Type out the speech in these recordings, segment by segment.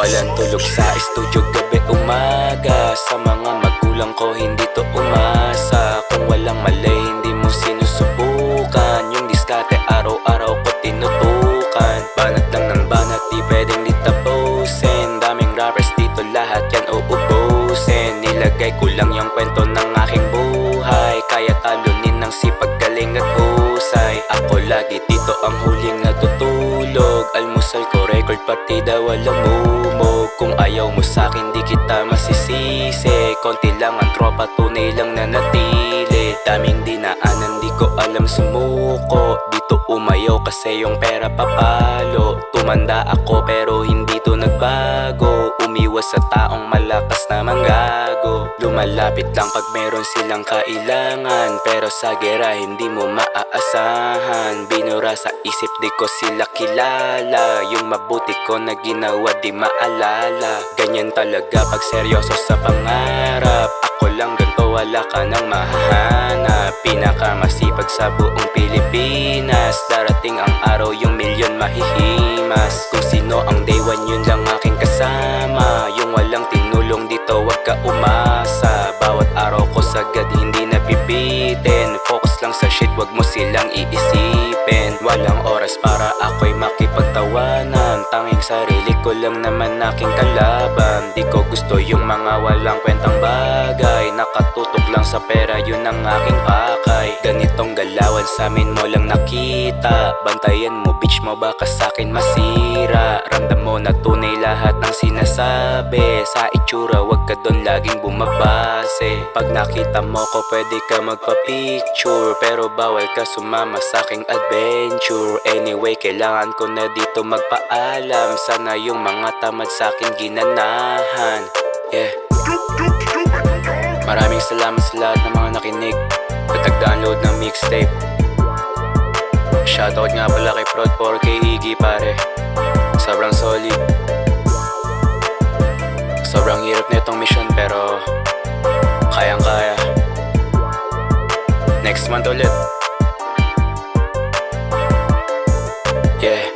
Walang tulog sa studio gabi umaga. Sa mga magulang ko hindi to umasa. Kung walang mali hindi mo sinusubukan. Yung diskarte araw-araw ko tinutukan. Banat lang ng banat di pwedeng di tapusin. Daming rappers dito lahat yan uubusin. Nilagay ko lang yung kwento ng aking buhay. Kaya talunin ng sipag, galing at husay. Ako lagi dito ang huling natutulog. Almusal ko record partida walang mumog. Kung ayaw mo sa'kin di kita masisisi. Konti lang ang tropa, tunay lang na natili. Daming dinaanan di ko alam sumuko. Dito umayaw kasi yung pera papalo. Tumanda ako pero hindi to nagbago. Umiwas sa taong malakas na manggago. Lumalapit lang pag meron silang kailangan. Pero sa gera hindi mo maaasahan. Binura sa isip di ko sila kilala. Yung mabuti ko na ginawa di maalala. Ganyan talaga pag seryoso sa pangarap. Ako lang ganito, wala ka nang mahahanap. Pinakamasipag sa buong Pilipinas. Darating ang araw yung milyon mahihimas. Kung sino ang day one yun lang aking kasama. Yung walang tinulong dito wag ka umasa. Bawat araw ko sagad hindi napipitin. Focus lang sa shit, wag mo silang iisipin. Walang oras para ako'y makipagtawanan. Tanging sarili ko lang naman aking kalaban. Di ko gusto yung mga walang kwentang bagay. Nakatutok lang sa pera, yun ang aking pakay. Ganitong galawan sa'min mo lang nakita. Bantayan mo bitch mo baka sa'kin masira. Ramdam mo na tunay lahat ng sinasabi. Sa itsura wag ka doon laging bumabase. Pag nakita mo ko pwede ka magpa-picture. Pero bawal ka sumama sa'king adventure. Anyway kailangan ko na dito magpaalam. Sana yung mga tamad sa'kin ginanahan. Yeah. Maraming salamat sa lahat ng mga nakinig at nag-download ng mixtape. Shoutout nga pala kay Prod 4K Iggy pare. Sobrang solid. Sobrang hirap na itong mission pero kayang-kaya. Next month ulit. Yeah.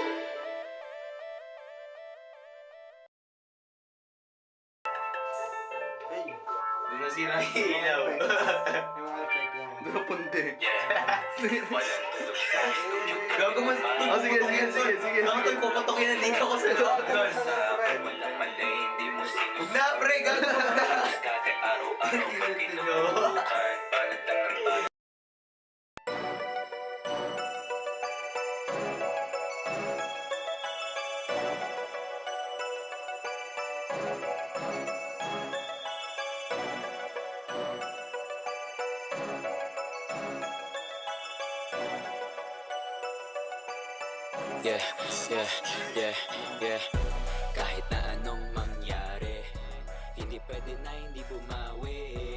Nasira ang ilaw. Yung mga effect lang. Napunti. Walang tulog sa studio Gago mo. Oh, sige. Gago tol, puputokin na link ako sa loob tol. walang mali hindi mo Huwag na pre, gago mo na. sinusubukan. Araw-araw ko tinutukan. Banat lang ng banat. Yeah. Kahit na anong